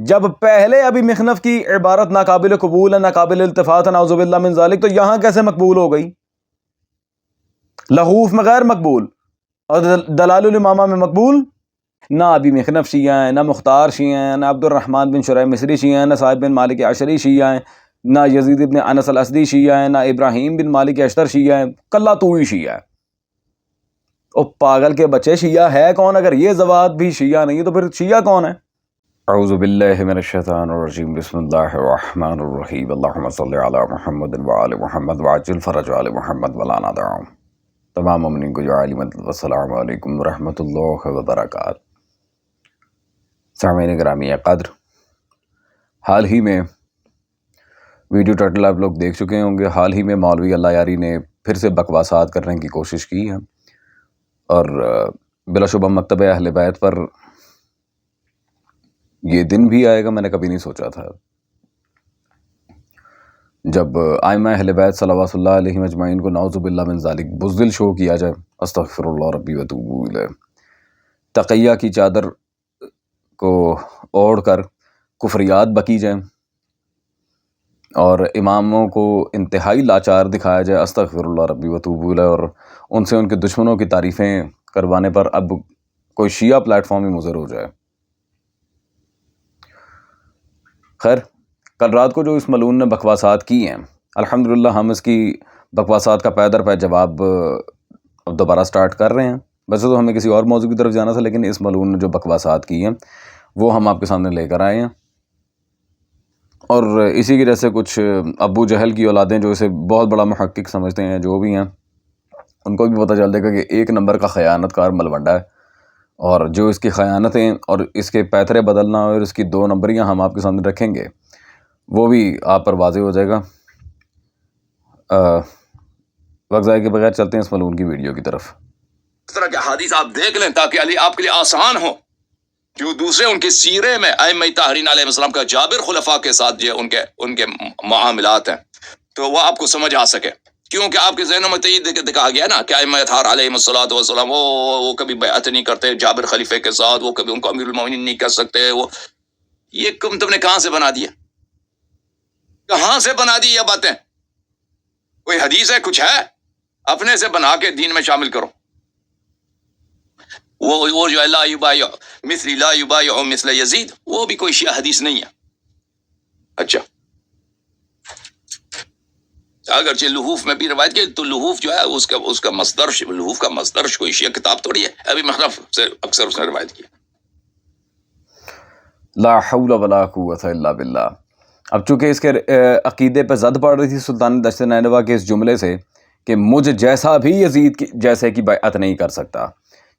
جب پہلے ابی مخنف کی عبارت ناقابل قبول ہے، ناقابل التفات ہے، نعوذ باللہ من ذالک، تو یہاں کیسے مقبول ہو گئی؟ لحوف میں غیر مقبول اور دلال الامامہ میں مقبول؟ نہ ابی مخنف شیعہ ہیں، نہ مختار شیعہ ہیں، نہ عبد الرحمن بن شریح مصری شیعہ ہیں، نہ صاحب بن مالک عشری شیعہ ہیں، نہ یزید بن انس الاسدی شیعہ ہیں، نہ ابراہیم بن مالک اشتر شیعہ ہیں، کلا تو ہی شیعہ ہے۔ او پاگل کے بچے، شیعہ ہے کون؟ اگر یہ ذوات بھی شیعہ نہیں ہے تو پھر شیعہ کون ہے؟ اعوذ باللہ من الشیطان الرجیم، بسم اللہ الرحمن الرحیم، اللہم صلی علی محمد وآل محمد وعجل فرج آل محمد ولا ندعهم۔ تمام مومنین کو جو عالی مدد، والسلام علیکم ورحمۃ اللہ وبرکاتہ۔ سامعین گرامی قدر، حال ہی میں ویڈیو ٹائٹل آپ لوگ دیکھ چکے ہوں گے، حال ہی میں مولوی اللہ یاری نے پھر سے بکواسات کرنے کی کوشش کی ہے، اور بلا شبہ مکتب اہل بیت پر یہ دن بھی آئے گا، میں نے کبھی نہیں سوچا تھا، جب ائمہ اہل بیت صلوات اللہ علیہ مجمعین کو نعوذ باللہ من ذالک بزدل شو کیا جائے، استغفر اللہ ربی واتوب الیہ، تقیہ کی چادر کو اوڑھ کر کفریات بکی جائیں اور اماموں کو انتہائی لاچار دکھایا جائے، استغفر اللہ ربی واتوب الیہ، اور ان سے ان کے دشمنوں کی تعریفیں کروانے پر اب کوئی شیعہ پلیٹ فارم ہی مضر ہو جائے۔ خیر، کل رات کو جو اس ملعون نے بکواسات کی ہیں، الحمدللہ ہم اس کی بکواسات کا پے در پے جواب اب دوبارہ سٹارٹ کر رہے ہیں۔ ویسے تو ہمیں کسی اور موضوع کی طرف جانا تھا، لیکن اس ملعون نے جو بکواسات کی ہیں وہ ہم آپ کے سامنے لے کر آئے ہیں، اور اسی کی وجہ سے کچھ ابو جہل کی اولادیں جو اسے بہت بڑا محقق سمجھتے ہیں، جو بھی ہیں، ان کو بھی پتہ چل جائے گا کہ ایک نمبر کا خیانت کار ملوڈا ہے، اور جو اس کی خیانتیں اور اس کے پیترے بدلنا اور اس کی 2 نمبریاں ہم آپ کے سامنے رکھیں گے، وہ بھی آپ پر واضح ہو جائے گا۔ وقت ضائع کے بغیر چلتے ہیں اس ملعون کی ویڈیو کی طرف۔ اس طرح کے حدیث آپ دیکھ لیں تاکہ علی آپ کے لیے آسان ہو، جو دوسرے ان کے سیرے میں ائمہ طاہرین علیہ السلام کا جابر خلفاء کے ساتھ جو ان کے معاملات ہیں تو وہ آپ کو سمجھ آ سکے، کیونکہ آپ کے ذہنوں میں تو یہ کہا گیا نا کہ ائمہ طاہر علیہ السلام وہ کبھی بیعت نہیں کرتے جابر خلیفے کے ساتھ، وہ کبھی ان کو امیر المومنین نہیں کہہ سکتے، وہ یہ تم نے کہاں سے بنا دیا؟ کہاں سے بنا دی یہ باتیں؟ کوئی حدیث ہے؟ کچھ ہے؟ اپنے سے بنا کے دین میں شامل کرو۔ وہ جو لا یبایع مثلی لا یبایع مثل یزید، وہ بھی کوئی شیعہ حدیث نہیں ہے۔ اچھا، اگرچہ لحوف میں بھی روایت کی تو لحوف جو ہے اس کا مصدر، لحوف کا مصدر کوئی شیعہ کتاب تھوڑی ہے، ابھی مخنف سے اکثر اس نے روایت کی۔ لا حول ولا قوت الا باللہ۔ اب چونکہ اس کے عقیدے پہ زد پڑ رہی تھی سلطان دشت نینوا کے اس جملے سے کہ مجھ جیسا بھی یزید جیسے کی بیعت نہیں کر سکتا،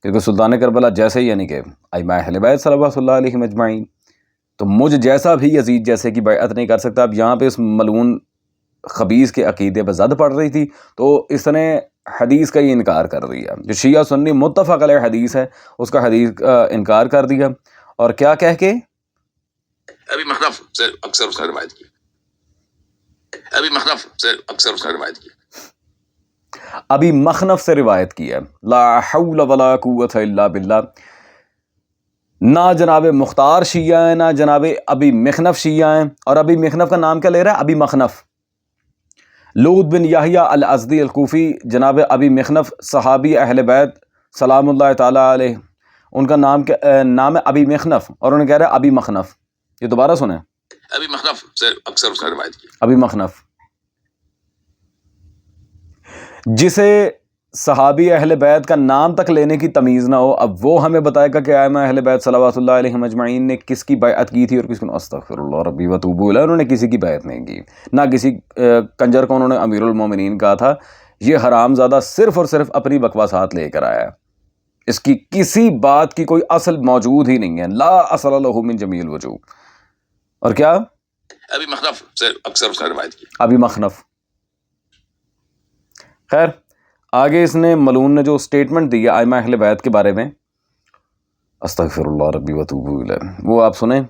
کیونکہ سلطان کربلا جیسے ہی، یعنی کہ ائمہ اہل بیت صلوات اللہ علیہ مجمعین، تو مجھ جیسا بھی یزید جیسے کی بیعت نہیں کر سکتا۔ اب یہاں پہ اس ملعون خبیث کے عقیدے پہ زد پڑ رہی تھی تو اس نے حدیث کا ہی انکار کر دیا، جو شیعہ سنی متفق علیہ حدیث ہے اس کا حدیث کا انکار کر دیا، اور کیا کہہ کے ابھی مخنف سے اکثر اس نے روایت کی، ابھی مخنف سے اکثر اس نے روایت کی، ابھی مخنف سے روایت کی ہے۔ لا حول ولا قوت الا باللہ۔ نہ جناب مختار شیعہ ہیں، نہ جناب ابی مخنف شیعہ ہیں، اور ابی مخنف کا نام کیا لے رہا ہے؟ ابی مخنف، لوط بن یحییٰ الازدی الکوفی، جناب ابی مخنف صحابی اہل بیت سلام اللہ تعالیٰ علیہ، ان کا نام ہے ابی مخنف، اور انہوں نے کہہ رہا ہے ابی مخنف۔ یہ دوبارہ سنیں، ابھی مخنف سے اکثر اس نے روایت کی، ابی مخنف، جسے صحابی اہل بیت کا نام تک لینے کی تمیز نہ ہو، اب وہ ہمیں بتائے گا کہ ائمہ اہل بیت صلوات اللہ علیہ مجمعین نے کس کی بیعت کی تھی اور کس کو۔ استغفر اللہ ربی واتوب الیہ، انہوں نے کسی کی بیعت نہیں کی، نہ کسی کنجر کو انہوں نے امیر المومنین کہا تھا۔ یہ حرام زادہ صرف اور صرف اپنی بکواسات لے کر آیا ہے، اس کی کسی بات کی کوئی اصل موجود ہی نہیں ہے، لا اصل لہ من جمیع الوجوہ۔ اور کیا؟ ابھی مخنف سے اکثر اس نے روایت کی، ابھی مخنف۔ خیر، آگے اس نے ملعون نے جو سٹیٹمنٹ دی ہے ائمہ اہل بیت کے بارے میں، استغفر اللہ ربی واتوب الیہ، وہ آپ سنیں،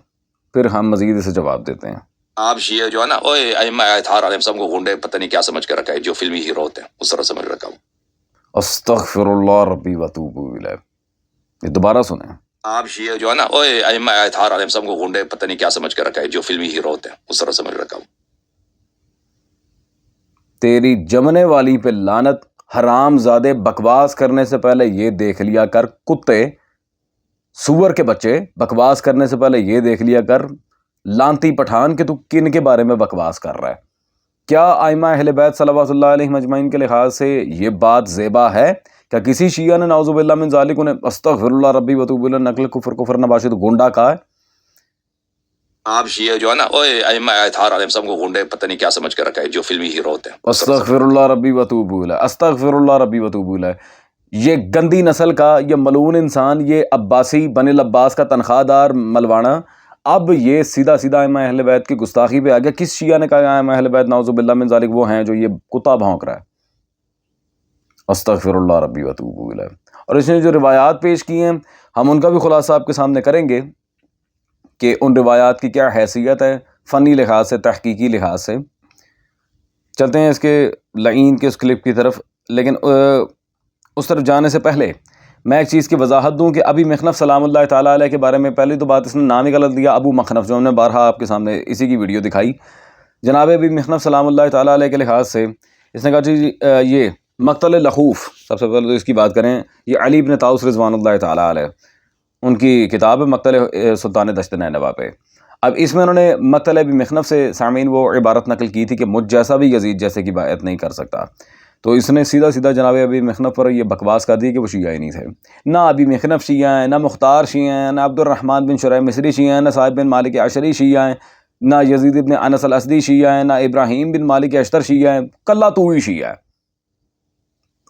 پھر ہم مزید اسے جواب دیتے ہیں۔ آپ شیعہ جو ہے نا، اوے ائمہ طاہر علیہ السلام کو گنڈے پتہ نہیں کیا سمجھ کے رکھا ہے، جو فلمی ہیرو ہوتے ہیں اس طرح سمجھ رکھا ہوں۔ استغفر اللہ ربی واتوب الیہ، یہ دوبارہ سنیں۔ آپ شیعہ جو ہے نا ائمہ اطہار علیہ السلام کو گنڈے پتہ نہیں کیا سمجھ کر رکھا ہے، جو فلمی ہیرو ہوتے ہیں اس طرح سمجھ رکھا ہوں۔ تیری جمنے والی پہ لعنت، حرام زادے، بکواس کرنے سے پہلے یہ دیکھ لیا کر، کتے سور کے بچے، بکواس کرنے سے پہلے یہ دیکھ لیا کر لانتی پٹھان کہ تو کن کے بارے میں بکواس کر رہا ہے۔ کیا ائمہ اہل بیت صلوات اللہ علیہ مجمعین کے لحاظ سے یہ بات زیبا ہے؟ کیا کسی شیعہ نے نعوذ باللہ من ذالک انہیں استغفر اللہ ربی وتوب الیہ نقل کفر نباشد گنڈا کہا ہے؟ آپ شیعہ جو ہے نا ائمہ اطہار علیہ السلام کو گنڈے پتہ نہیں کیا سمجھ کر رکھا ہے، جو فلمی ہیرو ہوتے ہیں۔ استغفر اللہ ربی وتوب الیہ، استغفر اللہ ربی وتوب الیہ۔ یہ گندی نسل کا، یہ ملعون انسان، یہ عباسی بن العباس کا تنخواہ دار ملوانا، اب یہ سیدھا سیدھا ائمہ اہل بیت کی گستاخی پہ آ گیا۔ کس شیعہ نے کہا ائمہ اہل بیت نعوذ باللہ من ذالک وہ ہیں جو یہ کتا بھونک رہا ہے؟ استغفر اللہ ربی وتوب الیہ۔ اور اس نے جو روایات پیش کی ہیں، ہم ان کا بھی خلاصہ آپ کے سامنے کریں گے کہ ان روایات کی کیا حیثیت ہے فنی لحاظ سے، تحقیقی لحاظ سے۔ چلتے ہیں اس کے لعین کے اس کلپ کی طرف، لیکن اس طرف جانے سے پہلے میں ایک چیز کی وضاحت دوں کہ ابی مخنف سلام اللہ تعالیٰ علیہ کے بارے میں پہلی تو بات اس نے نام ہی غلط دیا، ابو مخنف، جو ہم نے بارہا آپ کے سامنے اسی کی ویڈیو دکھائی۔ جناب ابی مخنف سلام اللہ تعالیٰ علیہ کے لحاظ سے اس نے کہا جی یہ مقتل لخوف، سب سے پہلے تو اس کی بات کریں، یہ علی بن طاؤس رضوان اللہ تعالیٰ علیہ ان کی کتاب ہے مقتل سلطان دشت نینوا پہ۔ اب اس میں انہوں نے مقتل ابی مخنف سے سامعین وہ عبارت نقل کی تھی کہ مجھ جیسا بھی یزید جیسے کی بیعت نہیں کر سکتا، تو اس نے سیدھا سیدھا جناب ابی مخنف پر یہ بکواس کر دی کہ وہ شیعہ ہی نہیں تھے۔ نہ ابی مخنف شیعہ ہیں، نہ مختار شیعہ ہیں، نہ عبد الرحمن بن شریح مصری شیعہ ہیں، نہ صاحب بن مالک اشعری شیعہ ہیں، نہ یزید بن انس الاسدی شیعہ ہیں، نہ ابراہیم بن مالک اشتر شیعہ ہیں، کلہ تو ہی شیعہ ہے۔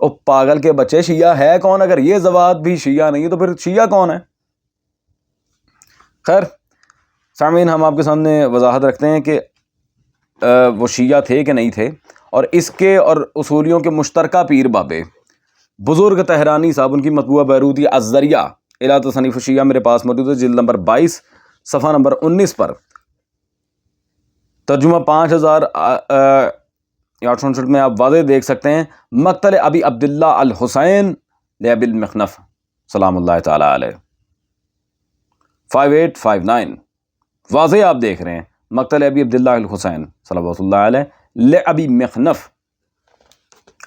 او پاگل کے بچے، شیعہ ہے کون؟ اگر یہ ذوات بھی شیعہ نہیں ہے تو پھر شیعہ کون ہے؟ خیر سامعین، ہم آپ کے سامنے وضاحت رکھتے ہیں کہ وہ شیعہ تھے کہ نہیں تھے، اور اس کے اور اصولیوں کے مشترکہ پیر بابے بزرگ تہرانی صاحب، ان کی مطبوعہ بیروتی الذریعہ الی تصنیف الشیعہ میرے پاس موجود ہے، جلد نمبر 22 صفحہ نمبر 19 پر، ترجمہ 5868 میں آپ واضح دیکھ سکتے ہیں، مقتل ابی عبداللہ الحسین لابی المخنف سلام اللہ تعالیٰ علیہ، 5859 واضح آپ دیکھ رہے ہیں، مقتل ابی عبداللہ الحسین صلوات اللہ علیہ لابی مخنف،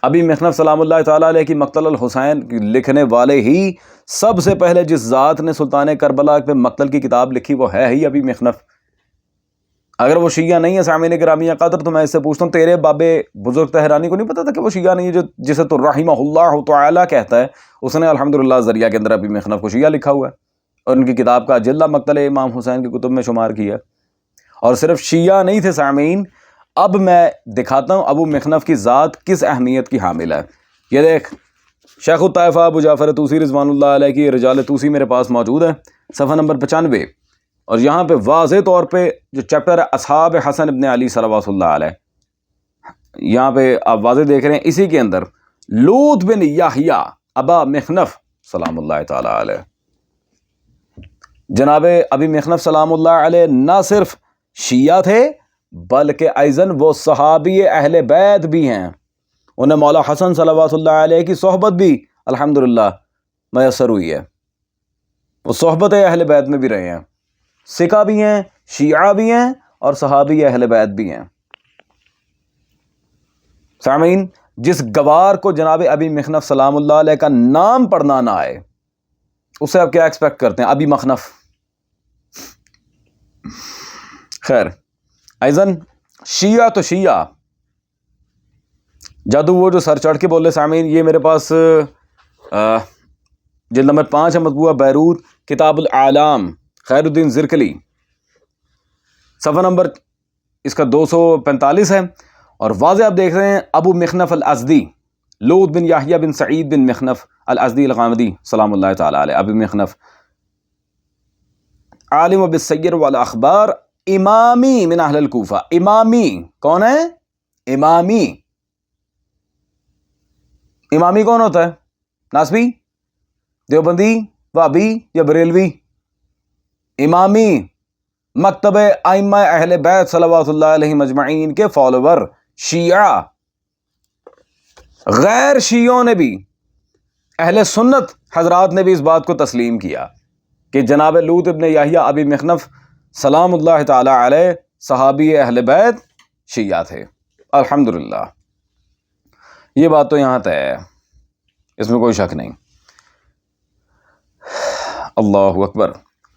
ابی مخنف سلام اللہ تعالیٰ علیہ کی مقتل الحسین لکھنے والے ہی سب سے پہلے جس ذات نے سلطان کربلا پہ مقتل کی کتاب لکھی وہ ہے ہی ابی مخنف۔ اگر وہ شیعہ نہیں ہے سامعین گرامی قدر، تو میں اس سے پوچھتا ہوں تیرے بابے بزرگ تہرانی کو نہیں پتا تھا کہ وہ شیعہ نہیں ہے؟ جسے تو رحمہ اللہ تعالیٰ کہتا ہے، اس نے الحمدللہ ذریعہ کے اندر ابی مخنف کو شیعہ لکھا ہوا ہے، اور ان کی کتاب کا اجلہ مقتل امام حسین کی کتب میں شمار کیا۔ اور صرف شیعہ نہیں تھے سامعین، اب میں دکھاتا ہوں ابو مخنف کی ذات کس اہمیت کی حامل ہے۔ یہ دیکھ، شیخ الطائفہ ابو جعفر طوسی رضوان اللہ علیہ کی رجال طوسی میرے پاس موجود ہے، صفحہ نمبر 95، اور یہاں پہ واضح طور پہ جو چیپٹر ہے اصحاب حسن ابن علی صلوات اللہ علیہ، یہاں پہ آپ واضح دیکھ رہے ہیں، اسی کے اندر لوط بن یحییٰ ابا مخنف سلام اللہ تعالیٰ علیہ، جناب ابی مخنف سلام اللہ علیہ نہ صرف شیعہ تھے بلکہ ایضاً وہ صحابی اہل بیت بھی ہیں، انہیں مولا حسن صلوات اللہ علیہ کی صحبت بھی الحمدللہ میسر ہوئی ہے، وہ صحبت اہل بیت میں بھی رہے ہیں، سکہ بھی ہیں، شیعہ بھی ہیں، اور صحابی اہل بیت بھی ہیں۔ سامعین، جس گوار کو جناب ابی مخنف سلام اللہ علیہ کا نام پڑھنا نہ آئے، اس سے آپ کیا ایکسپیکٹ کرتے ہیں؟ ابی مخنف۔ خیر ایضاً شیعہ تو شیعہ، جادو وہ جو سر چڑھ کے بولے سامعین، یہ میرے پاس جلد نمبر 5 ہے، مطبوعہ بیروت کتاب العالام خیر الدین زرکلی، صفحہ نمبر اس کا 245 ہے، اور واضح آپ دیکھ رہے ہیں ابو مخنف الازدی لوط بن یحییٰ بن سعید بن مخنف الازدی الغامدی سلام اللہ تعالیٰ علیہ، ابی مخنف عالم بالسیر والاخبار، امامی من اہل الکوفہ۔ امامی کون ہے؟ امامی، امامی کون ہوتا ہے؟ ناسبی، دیوبندی، وہابی یا بریلوی؟ امامی مکتب ائمہ اہل بیت صلوات اللہ علیہ مجمعین کے فالوور، شیعہ، غیر شیعوں نے بھی، اہل سنت حضرات نے بھی اس بات کو تسلیم کیا کہ جناب لوط ابن یحییٰ ابی مخنف سلام اللہ تعالی علیہ صحابی اہل بیت شیعہ تھے. الحمدللہ یہ بات تو یہاں طے ہے، اس میں کوئی شک نہیں. اللہ اکبر.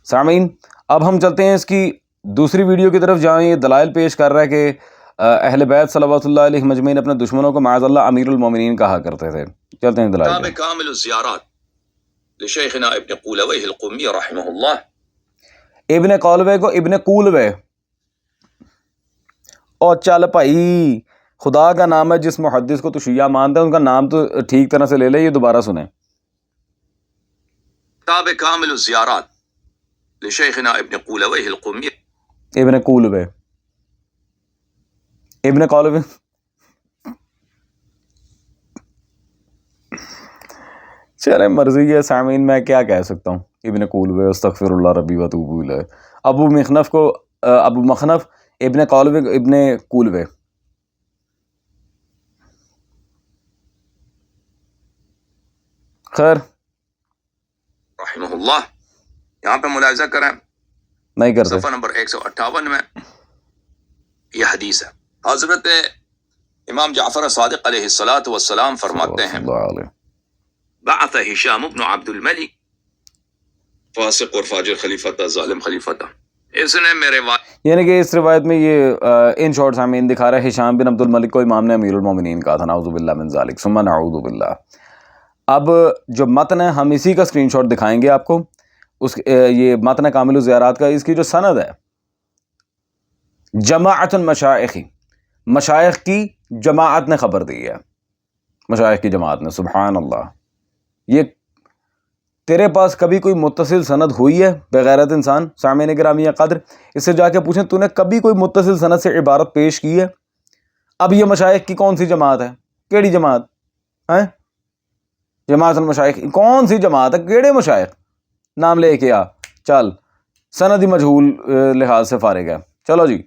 سامعین اب ہم چلتے ہیں اس کی دوسری ویڈیو کی طرف جہاں یہ دلائل پیش کر رہا ہے کہ اہل بیت صلوات اللہ علیہ مجمعین اپنے دشمنوں کو معاذ اللہ امیر المومنین کہا کرتے تھے. چلتے ہیں دلائل. کتاب کامل الزیارات لشیخنا ابن قولویہ القمی رحمہ اللہ. ابن قولوے کو ابن قولوے، اور چل بھائی خدا کا نام ہے جس محدث کو تو شیعہ مانتا ہے ان کا نام تو ٹھیک طرح سے لے لے. یہ دوبارہ سنیں. کتاب کامل الزیارات لشیخنا ابن قولویہ القمی. ابن قولوے، ابن قولوے. چلے مرضی ہے سامعین، میں کیا کہہ سکتا ہوں. ابن قولوے استغفر اللہ ربی و اتوب الیہ. ابو مخنف کو ابو مخنف، ابن قولوے کو ابن قولوے. خیر رحمہ اللہ. یہاں پہ ملاحظہ کریں، نہیں کرتے. صفحہ نمبر 158 میں یہ حدیث ہے. حضرت امام جعفر صادق علیہ الصلاۃ والسلام فرماتے ہیں اللہ علیہ. بعث ہشام بن عبد الملک فاسق اور فاجر خلیفہ ظالم خلیفہ، اس نے میرے یعنی کہ اس روایت میں یہ ان شارٹ سامعین دکھا رہا ہے ہشام بن عبد الملک کو امام نے امیر المومنین کہا تھا. نعوذ باللہ من ذالک ثم نعوذ باللہ. اب جو متن ہے ہم اسی کا اسکرین شاٹ دکھائیں گے آپ کو. یہ متن کامل الزیارات کا، اس کی جو سند ہے جماعت المشائخ، مشائخ کی جماعت نے خبر دی ہے. مشائخ کی جماعت نے. سبحان اللہ. یہ تیرے پاس کبھی کوئی متصل سند ہوئی ہے بغیرت انسان؟ سامعین گرامی قدر اس سے جا کے پوچھیں تو نے کبھی کوئی متصل سند سے عبارت پیش کی ہے؟ اب یہ مشائخ کی کون سی جماعت ہے؟ کیڑی جماعت ہے؟ جماعت المشائخ کون سی جماعت ہے؟ کیڑے مشائخ؟ نام لے کے آ. چل سند ہی مجہول لحاظ سے فارغ ہے. چلو جی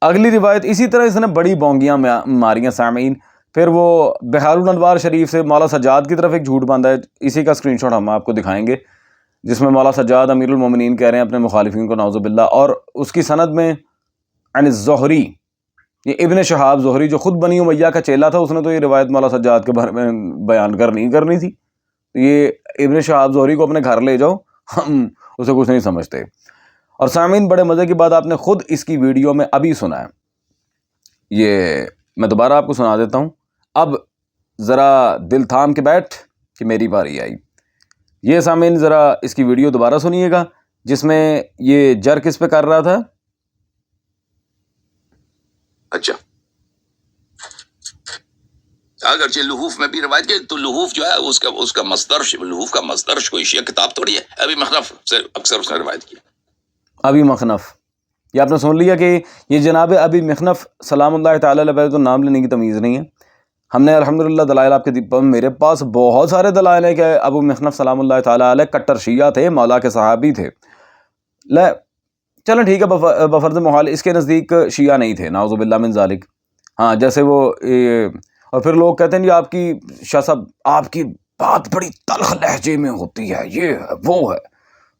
اگلی روایت. اسی طرح اس نے بڑی بونگیاں ماریاں سامعین. پھر وہ بحار الانوار شریف سے مولا سجاد کی طرف ایک جھوٹ باندھا ہے. اسی کا اسکرین شاٹ ہم آپ کو دکھائیں گے جس میں مولا سجاد امیر المومنین کہہ رہے ہیں اپنے مخالفین کو نعوذ باللہ. اور اس کی سند میں عن الزہری، یہ ابن شہاب زہری جو خود بنی امیہ کا چیلا تھا، اس نے تو یہ روایت مولا سجاد کے بارے میں بیان کرنی تھی. یہ ابن شہاب زہری کو اپنے گھر لے جاؤ، ہم اسے کچھ نہیں سمجھتے. اور سامعین بڑے مزے کی بات آپ نے خود اس کی ویڈیو میں ابھی سنا ہے. یہ میں دوبارہ آپ کو سنا دیتا ہوں. اب ذرا دل تھام کے بیٹھ کہ میری باری آئی. یہ سامعین ذرا اس کی ویڈیو دوبارہ سنیے گا جس میں یہ جر کس پہ کر رہا تھا. اچھا اگرچہ لحوف میں بھی روایت کی تو لحوف جو ہے اس کا مصدر، لحوف کا مصدر کوئی شیعہ کتاب تھوڑی ہے. ابھی مخنف سے اکثر اس نے روایت کی. ابھی مخنف، یہ آپ نے سن لیا کہ یہ جناب ابی مخنف سلام اللہ تعالی علیہ تو نام لینے کی تمیز نہیں ہے. ہم نے الحمدللہ دلائل آپ کے میرے پاس بہت سارے دلائل ہیں کہ ابو مخنف سلام اللہ تعالی علیہ کٹر شیعہ تھے، مولا کے صحابی تھے. چلیں ٹھیک ہے، بفرض محال اس کے نزدیک شیعہ نہیں تھے نعوذ باللہ من ذالک. ہاں جیسے وہ اور پھر لوگ کہتے ہیں جی آپ کی شاہ صاحب آپ کی بات بڑی تلخ لہجے میں ہوتی ہے، یہ ہے وہ ہے.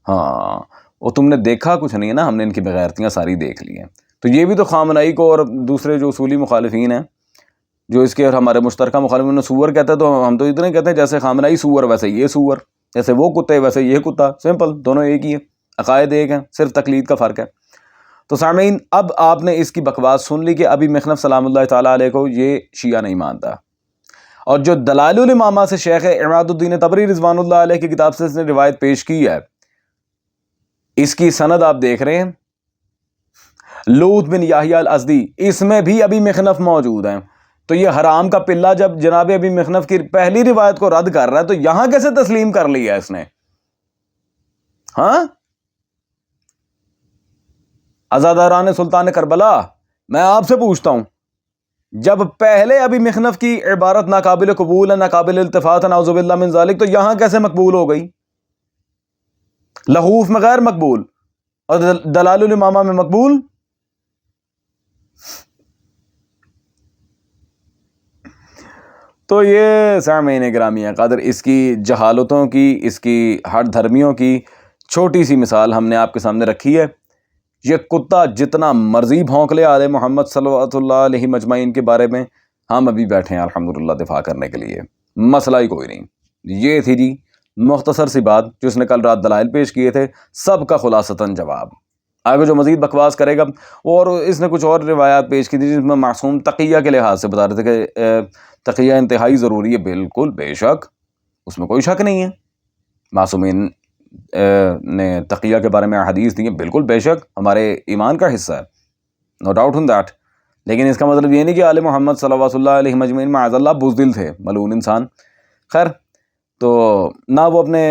ہاں وہ تم نے دیکھا کچھ نہیں ہے نا، ہم نے ان کی بغیرتیاں ساری دیکھ لی ہیں. تو یہ بھی تو خامنائی کو اور دوسرے جو اصولی مخالفین ہیں جو اس کے اور ہمارے مشترکہ مخالفین سور کہتے ہیں، تو ہم تو اتنے کہتے ہیں جیسے خامنائی سور ویسے یہ سور، جیسے وہ کتے ویسے یہ کتا. سمپل، دونوں ایک ہی ہیں، عقائد ایک ہیں، صرف تقلید کا فرق ہے. تو سامعین اب آپ نے اس کی بکواس سن لی کہ ابی مخنف سلام اللہ تعالیٰ علیہ کو یہ شیعہ نہیں مانتا. اور جو دلائل الامامہ سے شیخ عماد الدین طبری رضوان اللہ علیہ کی کتاب سے اس نے روایت پیش کی ہے، اس کی سند آپ دیکھ رہے ہیں لوط بن یحییٰ الازدی، اس میں بھی ابی مخنف موجود ہیں. تو یہ حرام کا پلہ جب جناب ابی مخنف کی پہلی روایت کو رد کر رہا ہے تو یہاں کیسے تسلیم کر لیا اس نے؟ ہاں عزاداران سلطان کربلا، میں آپ سے پوچھتا ہوں جب پہلے ابی مخنف کی عبارت ناقابل قبول ہے، ناقابل التفات ہے نعوذ باللہ من ذالک، تو یہاں کیسے مقبول ہو گئی؟ لحوف میں غیر مقبول اور دلائل الامامہ میں مقبول. تو یہ سامعین گرامی قدر اس کی جہالتوں کی، اس کی ہٹ دھرمیوں کی چھوٹی سی مثال ہم نے آپ کے سامنے رکھی ہے. یہ کتا جتنا مرضی بھونک لے آل محمد صلوات اللہ علیہ مجمعین کے بارے میں، ہم ابھی بیٹھے ہیں الحمدللہ دفاع کرنے کے لیے، مسئلہ ہی کوئی نہیں. یہ تھی جی مختصر سی بات جو اس نے کل رات دلائل پیش کیے تھے، سب کا خلاصتاً جواب. آگے جو مزید بکواس کرے گا، اور اس نے کچھ اور روایات پیش کی تھی جس میں معصوم تقیہ کے لحاظ سے بتا رہے تھے کہ تقیہ انتہائی ضروری ہے. بالکل بے شک، اس میں کوئی شک نہیں ہے. معصومین نے تقیہ کے بارے میں احادیث دی ہیں، بالکل بے شک ہمارے ایمان کا حصہ ہے، نو ڈاؤٹ آن دیٹ. لیکن اس کا مطلب یہ نہیں کہ آل محمد صلی اللہ علیہ مجمعین معاذ اللہ بزدل تھے، ملعون انسان. خیر، تو نہ وہ اپنے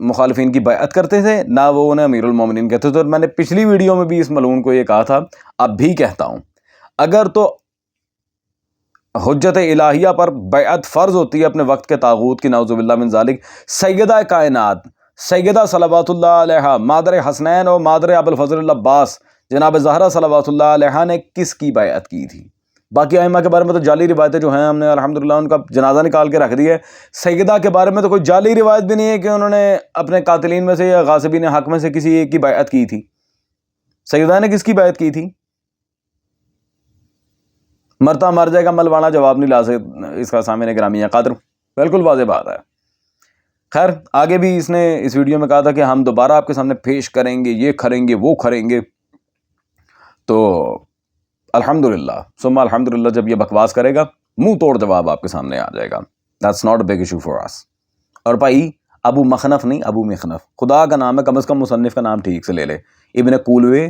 مخالفین کی بیعت کرتے تھے، نہ وہ انہیں امیر المومنین کہتے تھے. اور میں نے پچھلی ویڈیو میں بھی اس ملعون کو یہ کہا تھا، اب بھی کہتا ہوں، اگر تو حجت الہیہ پر بیعت فرض ہوتی ہے اپنے وقت کے طاغوت کی، نعوذ باللہ من ذالک، سیدہ کائنات سیدہ صلوات اللہ علیہ مادر حسنین اور مادر ابوالفضل العباس جناب زہرا صلوات اللہ علیہ نے کس کی بیعت کی تھی؟ باقی ائمہ کے بارے میں تو جعلی روایتیں جو ہیں ہم نے الحمدللہ ان کا جنازہ نکال کے رکھ دیا ہے. سیدہ کے بارے میں تو کوئی جعلی روایت بھی نہیں ہے کہ انہوں نے اپنے قاتلین میں سے یا غاصبین حق میں سے کسی ایک کی بیعت کی تھی. سیدہ نے کس کی بیعت کی تھی؟ مرتا مر جائے گا ملوانا جواب نہیں لا سکتے اس کا سامنے گرامی قادر، بالکل واضح بات ہے. خیر، آگے بھی اس نے اس ویڈیو میں کہا تھا کہ ہم دوبارہ آپ کے سامنے پیش کریں گے، یہ کریں گے وہ کریں گے. تو الحمدللہ ثم الحمدللہ جب یہ بکواس کرے گا منہ توڑ جواب آپ کے سامنے آ جائے گا. That's not a big issue for us. اور بھائی ابو مخنف نہیں، ابو مخنف خدا کا نام ہے، کم از کم مصنف کا نام ٹھیک سے لے لے. ابن کولوے